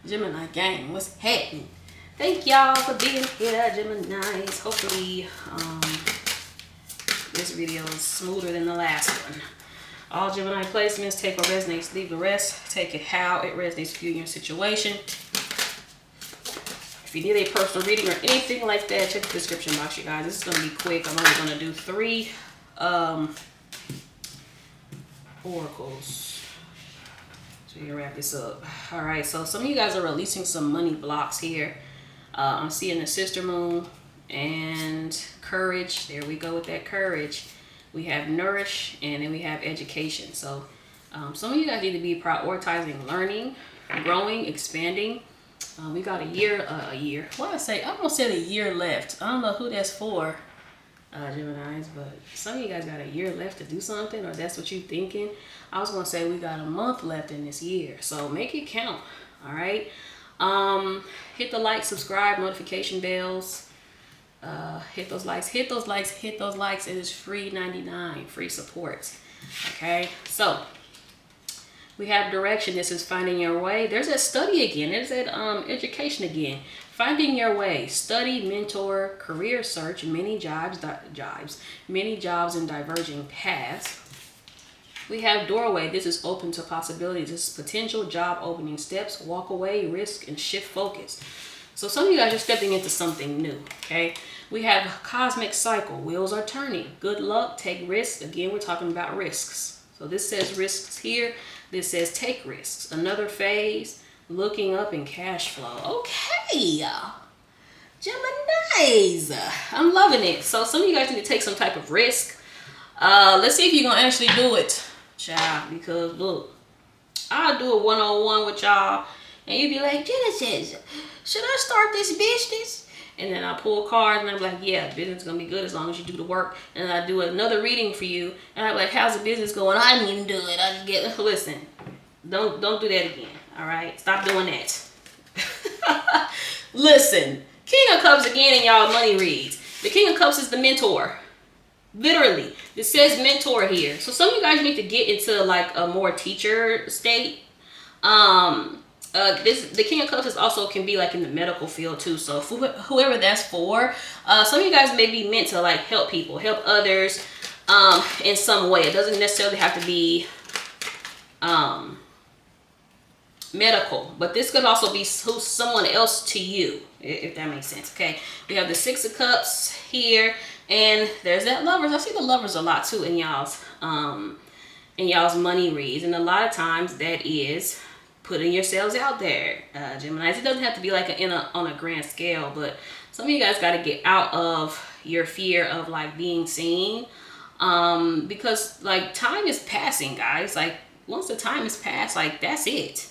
Gemini gang, what's happening? Thank y'all for being here, Geminis. Hopefully, this video is smoother than the last one. All Gemini placements, take what resonates, leave the rest. Take it how it resonates for you in your situation. If you need a personal reading or anything like that, check the description box, you guys. This is going to be quick. I'm only going to do 3 oracles. So you wrap this up. All right, so some of you guys are releasing some money blocks here. I'm seeing the sister moon and courage. There we go with that courage. We have nourish, and then we have education. So some of you guys need to be prioritizing learning, growing, expanding. We got a year. What did I say? I almost said a year left. I don't know who that's for, Geminis, but some of you guys got a year left to do something, or that's what you're thinking. I was gonna say we got a month left in this year, so make it count. All right. Hit the like, subscribe, notification bells. Hit those likes, hit those likes, hit those likes. It is free 99, free support. Okay, so we have direction. This is finding your way. There's that study again. There's that education again. Finding your way. Study, mentor, career search, many jobs and diverging paths. We have doorway. This is open to possibilities. This is potential job opening steps. Walk away, risk, and shift focus. So some of you guys are stepping into something new, okay? We have cosmic cycle. Wheels are turning. Good luck. Take risks. Again, we're talking about risks. So this says risks here. This says take risks. Another phase. Looking up in cash flow. Okay. Geminis. I'm loving it. So some of you guys need to take some type of risk. Let's see if you're going to actually do it, child. Because, look, I'll do a one-on-one with y'all. And you'd be like, Genesis, should I start this business? And then I pull cards and I'm like, yeah, business is going to be good as long as you do the work. And then I do another reading for you. And I'm like, how's the business going? I didn't even do it. I just get, listen, don't do that again. All right? Stop doing that. Listen, King of Cups again in y'all money reads. The King of Cups is the mentor. Literally, it says mentor here. So some of you guys need to get into like a more teacher state. The King of Cups is also can be like in the medical field too. So whoever that's for, some of you guys may be meant to like help people, help others in some way. It doesn't necessarily have to be medical, but this could also be someone else to you, if that makes sense. Okay, we have the 6 of Cups here, and there's that Lovers. I see the Lovers a lot too in y'all's money reads, and a lot of times that is putting yourselves out there, Geminis. It doesn't have to be like on a grand scale, but some of you guys got to get out of your fear of like being seen, because like time is passing, guys. Like once the time is passed, like that's it.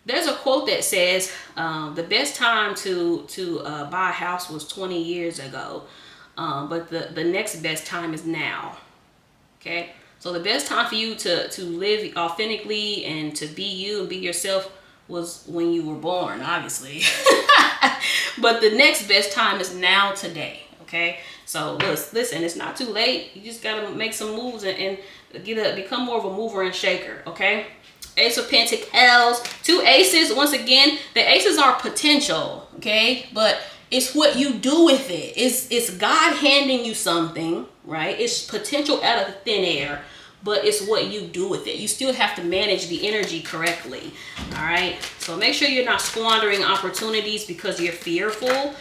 There's a quote that says the best time to buy a house was 20 years ago, but the next best time is now. Okay. So the best time for you to live authentically and to be you and be yourself was when you were born, obviously. But the next best time is now, today. Okay. So listen, it's not too late. You just gotta make some moves and become more of a mover and shaker. Okay. Ace of Pentacles, 2 aces. Once again, the aces are potential. Okay, but it's what you do with it. It's God handing you something, right? It's potential out of thin air, but it's what you do with it. You still have to manage the energy correctly. All right. So make sure you're not squandering opportunities because you're fearful,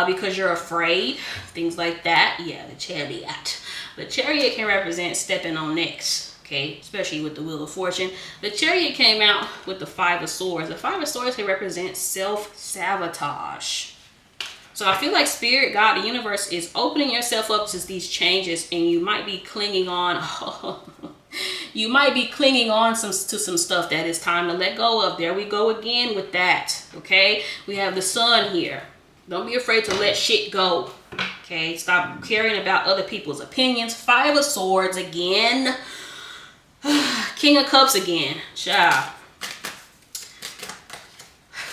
because you're afraid, things like that. Yeah, the Chariot. The Chariot can represent stepping on necks. Okay, especially with the Wheel of Fortune. The Chariot came out with the 5 of Swords. The 5 of Swords can represent self-sabotage. So I feel like Spirit, God, the universe is opening yourself up to these changes, and you might be clinging on. You might be clinging on to some stuff that is time to let go of. There we go again with that. Okay, we have the Sun here. Don't be afraid to let shit go. Okay, stop caring about other people's opinions. 5 of Swords again. King of Cups again. Child.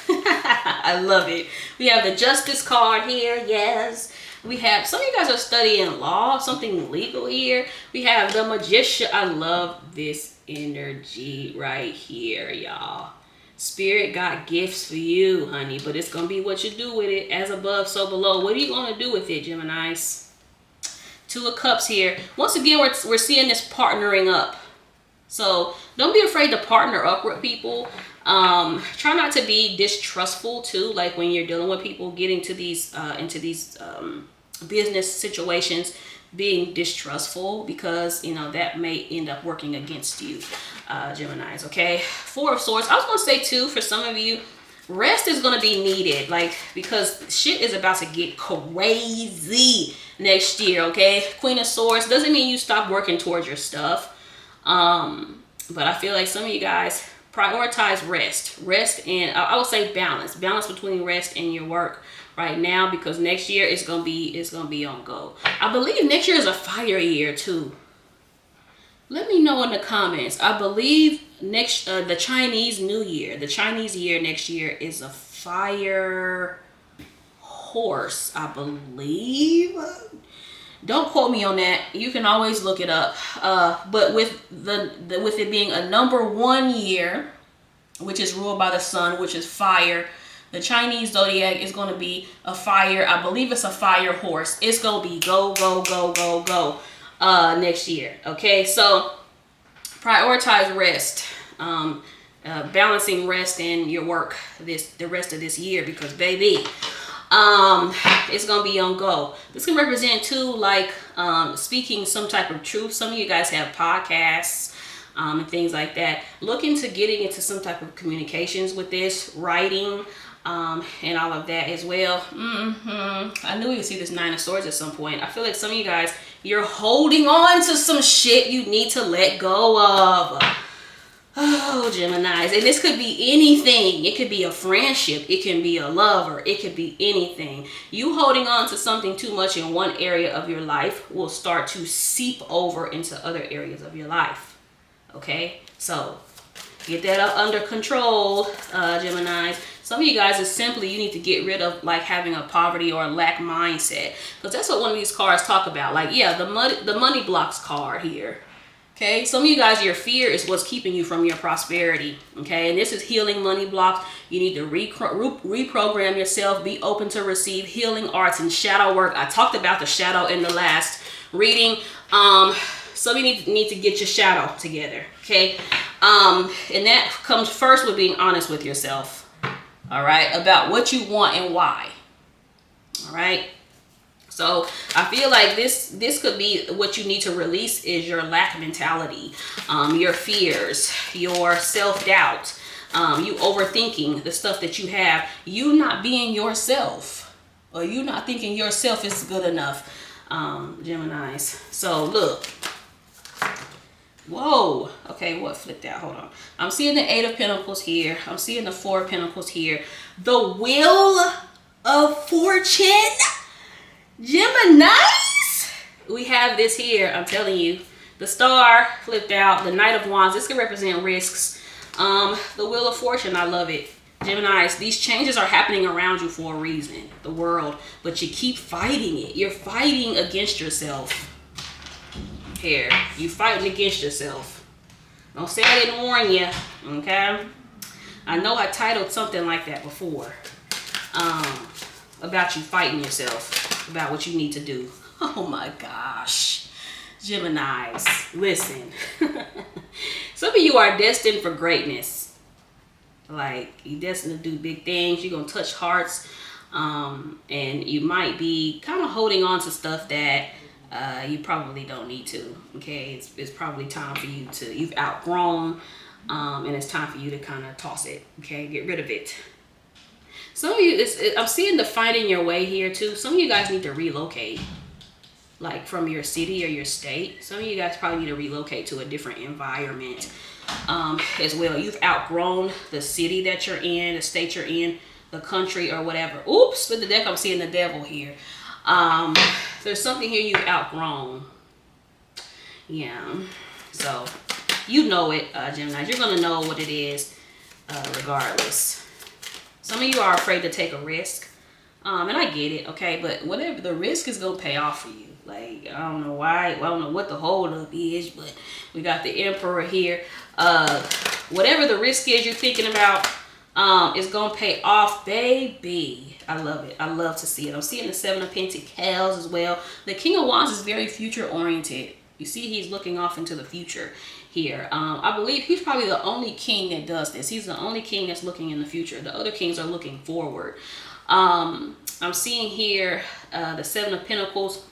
I love it. We have the Justice card here. Yes. We have, some of you guys are studying law, something legal here. We have the Magician. I love this energy right here, y'all. Spirit got gifts for you, honey, but it's gonna be what you do with it. As above, so below. What are you gonna do with it, Geminis? Two of Cups here. Once again, we're seeing this partnering up. So don't be afraid to partner up with people. Try not to be distrustful too. Like when you're dealing with people, getting to these into these business situations, being distrustful, because you know that may end up working against you, Geminis. Okay, Four of Swords. I was gonna say too, for some of you, rest is gonna be needed, like, because shit is about to get crazy next year. Okay, Queen of Swords doesn't mean you stop working towards your stuff, but I feel like some of you guys prioritize rest, and I would say balance between rest and your work right now, because next year it's gonna be on go. I believe next year is a fire year too. Let me know in the comments. I believe the Chinese New Year, the Chinese year next year is a fire horse, I believe. Don't quote me on that. You can always look it up. But with with it being a #1 year, which is ruled by the sun, which is fire, the Chinese zodiac is going to be a fire. I believe it's a fire horse. It's going to be go, go, go, go, go next year. Okay, so prioritize rest. Balancing rest and your work the rest of this year, because baby, it's gonna be on go. This can represent too, like, speaking some type of truth. Some of you guys have podcasts and things like that. Look into getting into some type of communications with this, writing, and all of that as well. I knew we would see this Nine of Swords at some point. I feel like some of you guys, you're holding on to some shit you need to let go of. Oh, Geminis. And this could be anything. It could be a friendship. It can be a lover. It could be anything. You holding on to something too much in one area of your life will start to seep over into other areas of your life. Okay? So, get that up under control, Geminis. Some of you guys is simply, you need to get rid of like having a poverty or a lack mindset. Because that's what one of these cards talk about. Like, yeah, the money blocks card here. Okay, some of you guys, your fear is what's keeping you from your prosperity. Okay, and this is healing money blocks. You need to reprogram yourself, be open to receive healing arts and shadow work. I talked about the shadow in the last reading. Some of you need to get your shadow together. Okay, and that comes first with being honest with yourself. All right, about what you want and why. All right. So I feel like this could be what you need to release is your lack mentality, your fears, your self-doubt, you overthinking the stuff that you have, you not being yourself, or you not thinking yourself is good enough, Geminis. So look. Whoa. Okay, what flipped out? Hold on. I'm seeing the Eight of Pentacles here. I'm seeing the Four of Pentacles here. The Wheel of Fortune. Geminis, we have this here. I'm telling you, the Star flipped out, the Knight of Wands. This can represent risks. The Wheel of Fortune, I love it. Geminis, these changes are happening around you for a reason, the world, but you keep fighting it. You're fighting against yourself. Here, you fighting against yourself. Don't say I didn't warn you, okay? I know I titled something like that before, about you fighting yourself, about what you need to do. Oh my gosh. Geminis, listen. Some of you are destined for greatness. Like, you're destined to do big things. You're going to touch hearts. And you might be kind of holding on to stuff that you probably don't need to. Okay, it's probably time for you to, you've outgrown. And it's time for you to kind of toss it. Okay, get rid of it. Some of you, I'm seeing the finding your way here too. Some of you guys need to relocate, like from your city or your state. Some of you guys probably need to relocate to a different environment as well. You've outgrown the city that you're in, the state you're in, the country or whatever. Oops, with the deck, I'm seeing the Devil here. There's something here you've outgrown. Yeah, so you know it, Gemini. You're going to know what it is regardless. Some of you are afraid to take a risk, and I get it, okay? But whatever, the risk is going to pay off for you. Like, I don't know why, I don't know what the holdup is, but we got the Emperor here. Whatever the risk is you're thinking about, It's gonna pay off, baby. I love it. I love to see it. I'm seeing the Seven of Pentacles as well. The King of Wands is very future oriented. You see, he's looking off into the future here. I believe he's probably the only king that does this. He's the only king that's looking in the future. The other kings are looking forward. I'm seeing here the Seven of Pentacles,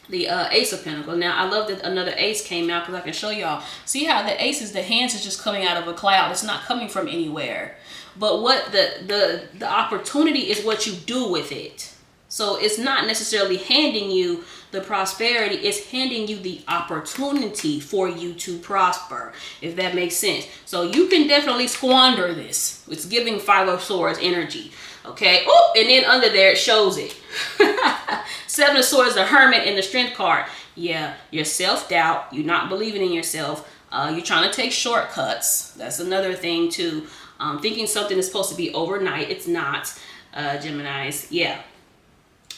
the Ace of Pentacles. Now, I love that another ace came out because I can show y'all. See how the ace is, the hands is just coming out of a cloud. It's not coming from anywhere. But what the opportunity is what you do with it. So it's not necessarily handing you the prosperity, it's handing you the opportunity for you to prosper, if that makes sense. So you can definitely squander this. It's giving Five of Swords energy. Okay. Oh, and then under there it shows it. Seven of Swords, the Hermit, and the Strength card. Yeah, your self-doubt, you're not believing in yourself. You're trying to take shortcuts. That's another thing too. Thinking something is supposed to be overnight. It's not, Geminis. Yeah.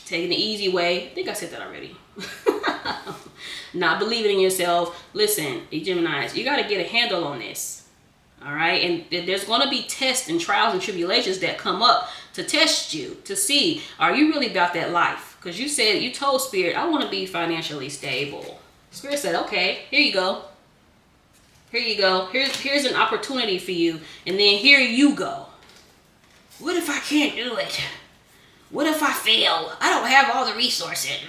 Taking the easy way. I think I said that already. Not believing in yourself. Listen, Geminis, you got to get a handle on this. All right. And there's going to be tests and trials and tribulations that come up to test you, to see, are you really about that life? Because you said, you told Spirit, I want to be financially stable. Spirit said, okay, here you go. Here you go. Here's an opportunity for you. And then here you go. What if I can't do it? What if I fail? I don't have all the resources.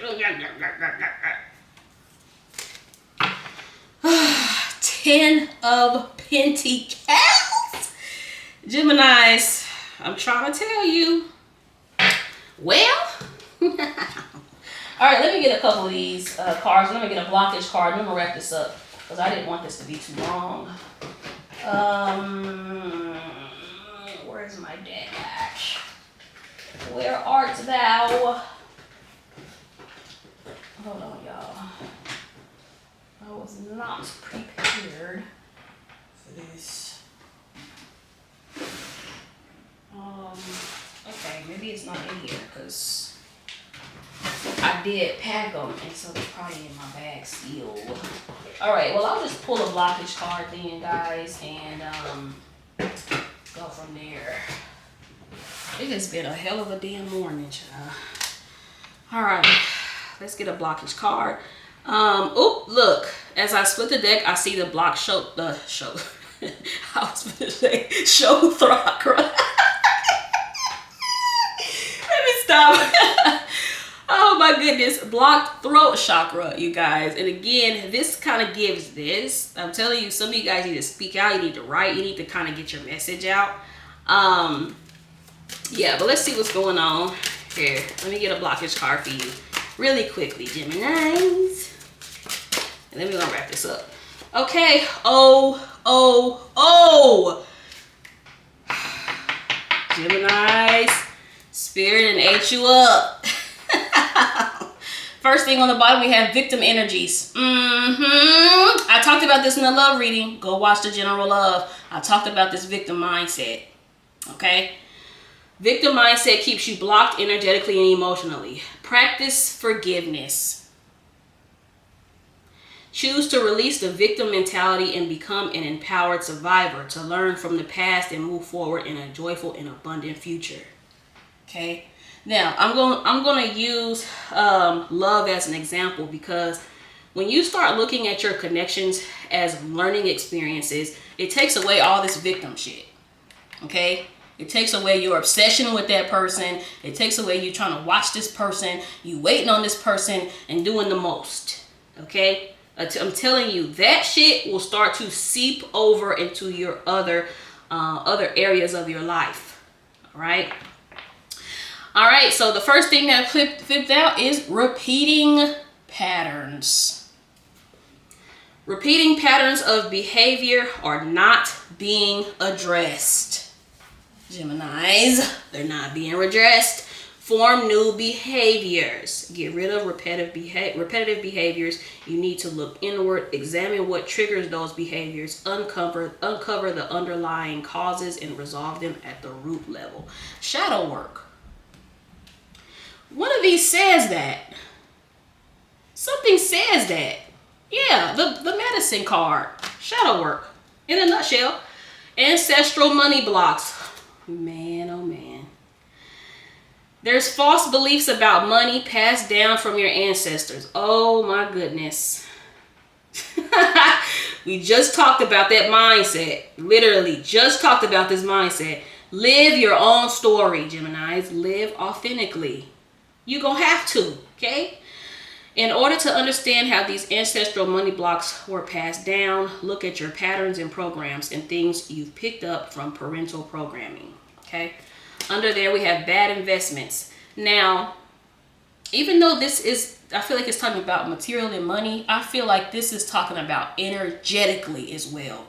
10 of Pentacles. Geminis, I'm trying to tell you. Well, all right, let me get a couple of these cards. Let me get a blockage card. I'm going to wrap this up because I didn't want this to be too long. Where's my deck? Where art thou? Hold on, y'all. I was not prepared for this. Okay, maybe it's not in here because I did pack them, and so they're probably in my bag sealed. All right, well, I'll just pull a blockage card then, guys, and go from there. It has been a hell of a damn morning, child. All right, let's get a blockage card. Oh, look, as I split the deck, I see the block show. I was going to say show chakra. Let me stop. Oh my goodness, blocked throat chakra, you guys. And again, this kind of gives this. I'm telling you, some of you guys need to speak out. You need to write. You need to kind of get your message out. Yeah, but let's see what's going on here. Let me get a blockage card for you really quickly, Geminis. And then we're gonna wrap this up. Okay. Oh. Geminis, Spirit and ate you up. First thing on the bottom, we have victim energies. I talked about this in the love reading. Go watch the general love. I talked about this victim mindset. Okay. Victim mindset keeps you blocked energetically and emotionally. Practice forgiveness. Choose to release the victim mentality and become an empowered survivor to learn from the past and move forward in a joyful and abundant future. Okay. Now, I'm going to use love as an example because when you start looking at your connections as learning experiences, it takes away all this victim shit. Okay. It takes away your obsession with that person. It takes away you trying to watch this person, you waiting on this person and doing the most. Okay? I'm telling you, that shit will start to seep over into your other areas of your life. All right? All right, so the first thing that flipped out is repeating patterns. Repeating patterns of behavior are not being addressed. Geminis, they're not being redressed. Form new behaviors. Get rid of repetitive behaviors. You need to look inward, examine what triggers those behaviors, uncover the underlying causes, and resolve them at the root level. Shadow work. One of these says that. Something says that. Yeah, the medicine card. Shadow work. In a nutshell. Ancestral money blocks. Man, oh man. There's false beliefs about money passed down from your ancestors. Oh my goodness. We just talked about that mindset. Literally just talked about this mindset. Live your own story, Geminis. Live authentically. You're going to have to, okay? In order to understand how these ancestral money blocks were passed down, look at your patterns and programs and things you've picked up from parental programming, okay? Under there, we have bad investments. Now, even though this is, I feel like it's talking about material and money, I feel like this is talking about energetically as well.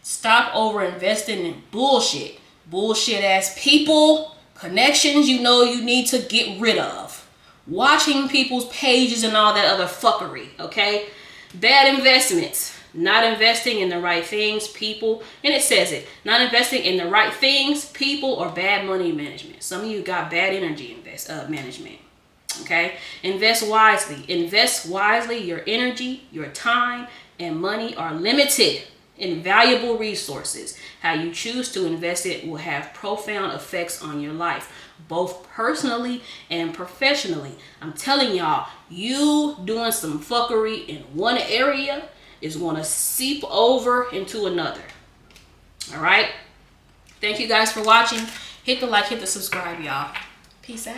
Stop over investing in bullshit. Bullshit ass people, connections you know you need to get rid of. Watching people's pages and all that other fuckery, okay? Bad investments. Not investing in the right things, people, and it says it. Not investing in the right things, people, or bad money management. Some of you got bad energy management. Okay? Invest wisely. Invest wisely. Your energy, your time, and money are limited, invaluable resources. How you choose to invest it will have profound effects on your life, both personally and professionally. I'm telling y'all, you doing some fuckery in one area is going to seep over into another. All right? Thank you guys for watching. Hit the like, hit the subscribe, y'all. Peace out.